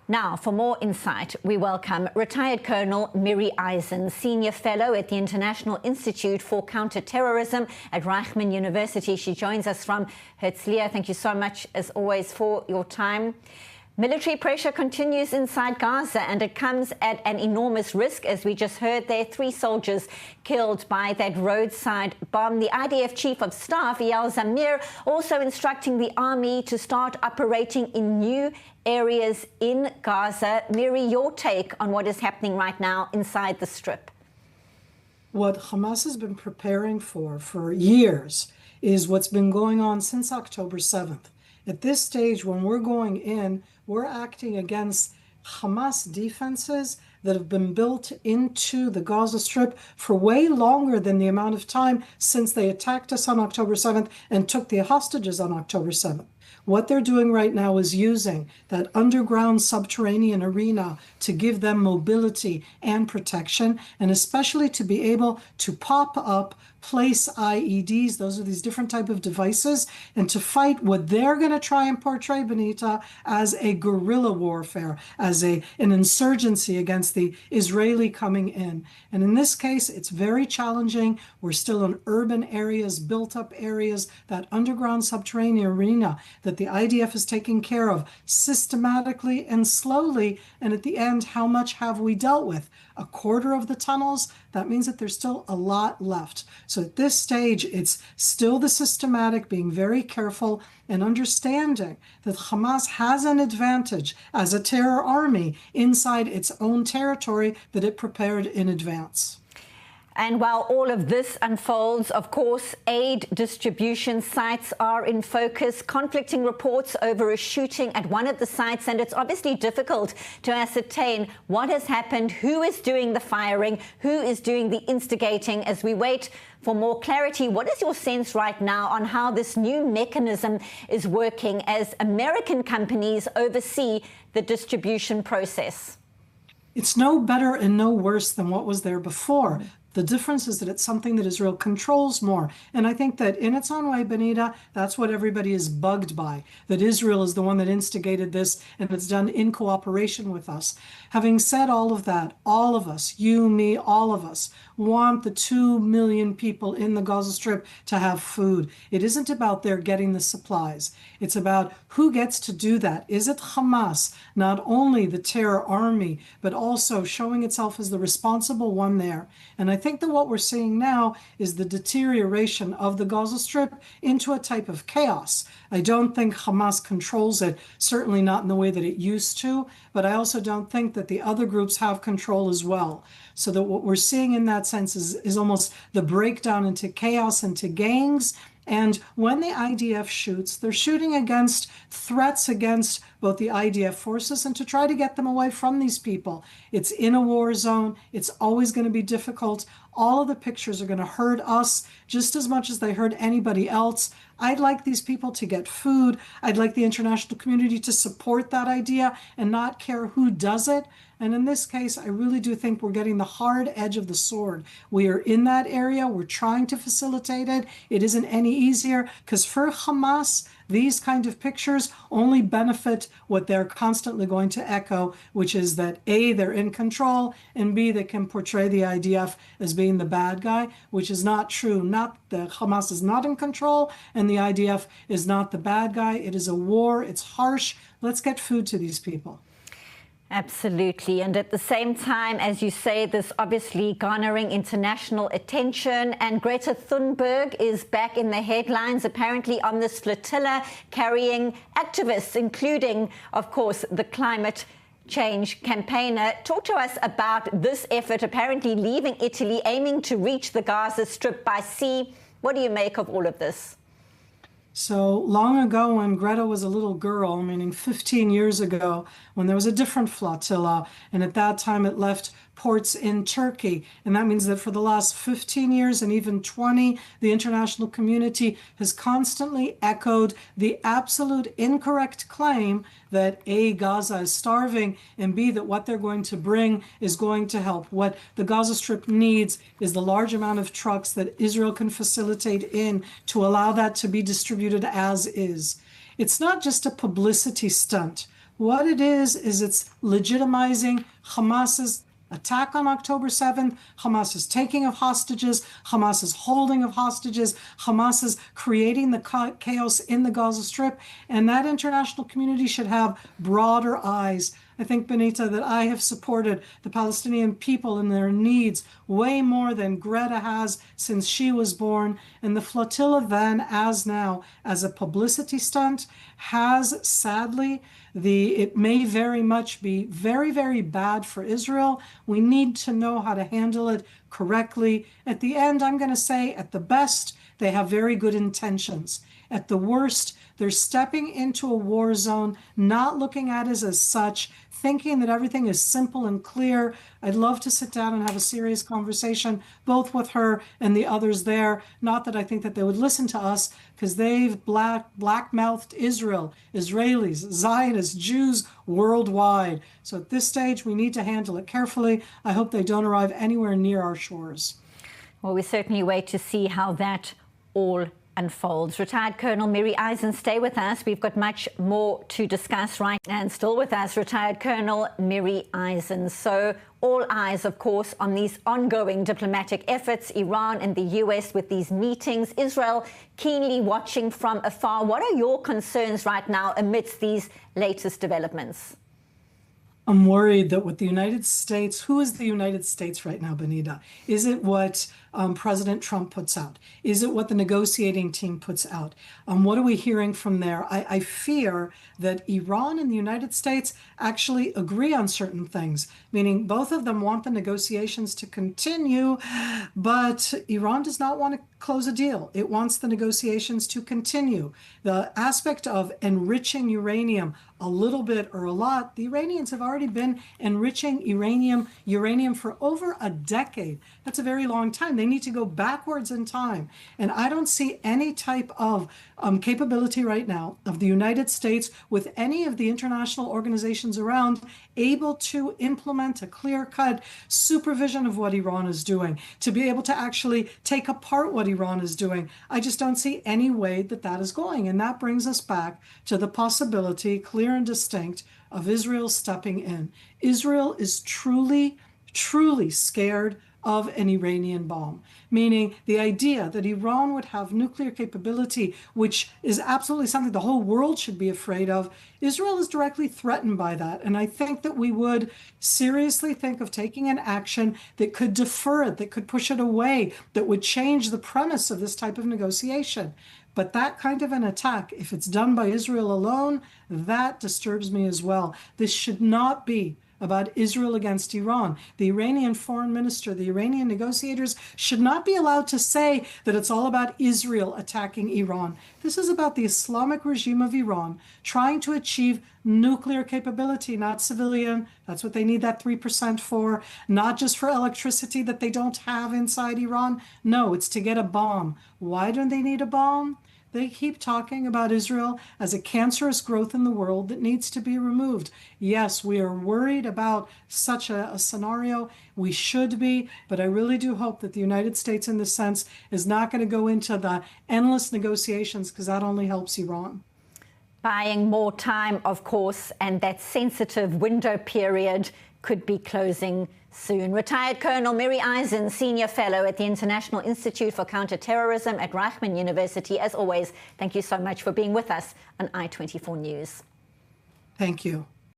Now, for more insight, we welcome retired Colonel Miri, Senior Fellow at the International Institute for Counterterrorism at Reichman University. She joins us from Herzliya. Thank you so much, as always, for your time. Military pressure continues inside Gaza, and it comes at an enormous risk. As we just heard, there are 3 soldiers killed by that roadside bomb. The IDF Chief of Staff, Eyal Zamir, also instructing the army to start operating in new areas in Gaza. Miri, your take on what is happening right now inside the Strip? What Hamas has been preparing for years is what's been going on since October 7th. At this stage, when we're going in, we're acting against Hamas defenses that have been built into the Gaza Strip for way longer than the amount of time since they attacked us on October 7th and took the hostages on October 7th. What they're doing right now is using that underground subterranean arena to give them mobility and protection, and especially to be able to pop up, place IEDs, those are these different type of devices, and to fight what they're going to try and portray, Benita, as a guerrilla warfare, as an insurgency against the Israeli coming in. And in this case, it's very challenging. We're still in urban areas, built up areas, that underground subterranean arena that the IDF is taking care of systematically and slowly. And at the end, how much have we dealt with? A quarter of the tunnels. That means that there's still a lot left. So at this stage, it's still the systematic, being very careful and understanding that Hamas has an advantage as a terror army inside its own territory that it prepared in advance. And while all of this unfolds, of course, aid distribution sites are in focus. Conflicting reports over a shooting at one of the sites, and it's obviously difficult to ascertain what has happened, who is doing the firing, who is doing the instigating. As we wait for more clarity, what is your sense right now on how this new mechanism is working as American companies oversee the distribution process? It's no better and no worse than what was there before. The difference is that it's something that Israel controls more. And I think that in its own way, Benita, that's what everybody is bugged by, that Israel is the one that instigated this and it's done in cooperation with us. Having said all of that, all of us, you, me, all of us, want the 2 million people in the Gaza Strip to have food. It isn't about their getting the supplies. It's about who gets to do that. Is it Hamas, not only the terror army, but also showing itself as the responsible one there? And I think that what we're seeing now is the deterioration of the Gaza Strip into a type of chaos. I don't think Hamas controls it, certainly not in the way that it used to, but I also don't think that the other groups have control as well. So that what we're seeing in that sense is almost the breakdown into chaos, into gangs. And when the IDF shoots, they're shooting against threats against both the IDF forces and to try to get them away from these people. It's in a war zone. It's always going to be difficult. All of the pictures are going to hurt us just as much as they hurt anybody else. I'd like these people to get food. I'd like the international community to support that idea and not care who does it. And in this case, I really do think we're getting the hard edge of the sword. We are in that area. We're trying to facilitate it. It isn't any easier because for Hamas, these kind of pictures only benefit what they're constantly going to echo, which is that A, they're in control, and B, they can portray the IDF as being the bad guy, which is not true. Not that Hamas is not in control and the IDF is not the bad guy. It is a war. It's harsh. Let's get food to these people. Absolutely. And at the same time, as you say, this obviously garnering international attention. And Greta Thunberg is back in the headlines, apparently on this flotilla carrying activists, including, of course, the climate change campaigner. Talk to us about this effort, apparently leaving Italy, aiming to reach the Gaza Strip by sea. What do you make of all of this? So long ago, when Greta was a little girl, meaning 15 years ago, when there was a different flotilla, and at that time it left ports in Turkey. And that means that for the last 15 years and even 20, the international community has constantly echoed the absolute incorrect claim that A, Gaza is starving, and B, that what they're going to bring is going to help. What the Gaza Strip needs is the large amount of trucks that Israel can facilitate in to allow that to be distributed as is. It's not just a publicity stunt. What it is it's legitimizing Hamas's attack on October 7th, Hamas's taking of hostages, Hamas's holding of hostages, Hamas's creating the chaos in the Gaza Strip. And that international community should have broader eyes. I think, Benita, that I have supported the Palestinian people and their needs way more than Greta has since she was born. And the flotilla then, as now, as a publicity stunt, has sadly, it may very much be very, very bad for Israel. We need to know how to handle it correctly. At the end, I'm going to say, at the best, they have very good intentions. At the worst, they're stepping into a war zone, not looking at it as such, thinking that everything is simple and clear. I'd love to sit down and have a serious conversation, both with her and the others there. Not that I think that they would listen to us, because they've black-mouthed Israel, Israelis, Zionists, Jews worldwide. So at this stage, we need to handle it carefully. I hope they don't arrive anywhere near our shores. Well, we certainly wait to see how that all unfolds. Retired Colonel Miri Eisen, stay with us. We've got much more to discuss, right? And still with us, Retired Colonel Miri Eisen. So all eyes, of course, on these ongoing diplomatic efforts, Iran and the US with these meetings, Israel keenly watching from afar. What are your concerns right now amidst these latest developments? I'm worried that with the United States, who is the United States right now, Benita? Is it what President Trump puts out? Is it what the negotiating team puts out? What are we hearing from there? I fear that Iran and the United States actually agree on certain things, meaning both of them want the negotiations to continue, but Iran does not want to close a deal. It wants the negotiations to continue. The aspect of enriching uranium a little bit or a lot, the Iranians have already been enriching uranium for over a decade. That's a very long time. They need to go backwards in time. And I don't see any type of capability right now of the United States with any of the international organizations around able to implement a clear-cut supervision of what Iran is doing, to be able to actually take apart what Iran is doing. I just don't see any way that that is going. And that brings us back to the possibility, clear and distinct, of Israel stepping in. Israel is truly, truly scared of an Iranian bomb, meaning the idea that Iran would have nuclear capability, which is absolutely something the whole world should be afraid of. Israel is directly threatened by that. And I think that we would seriously think of taking an action that could defer it, that could push it away, that would change the premise of this type of negotiation. But that kind of an attack, if it's done by Israel alone, that disturbs me as well. This should not be about Israel against Iran. The Iranian foreign minister, the Iranian negotiators should not be allowed to say that it's all about Israel attacking Iran. This is about the Islamic regime of Iran trying to achieve nuclear capability, not civilian. That's what they need that 3% for, not just for electricity that they don't have inside Iran. No, it's to get a bomb. Why don't they need a bomb? They keep talking about Israel as a cancerous growth in the world that needs to be removed. Yes, we are worried about such a scenario. We should be, but I really do hope that the United States in this sense is not going to go into the endless negotiations, because that only helps Iran. Buying more time, of course, and that sensitive window period could be closing soon. Retired Colonel Miri Eisen, Senior Fellow at the International Institute for Counterterrorism at Reichman University. As always, thank you so much for being with us on i24 News. Thank you.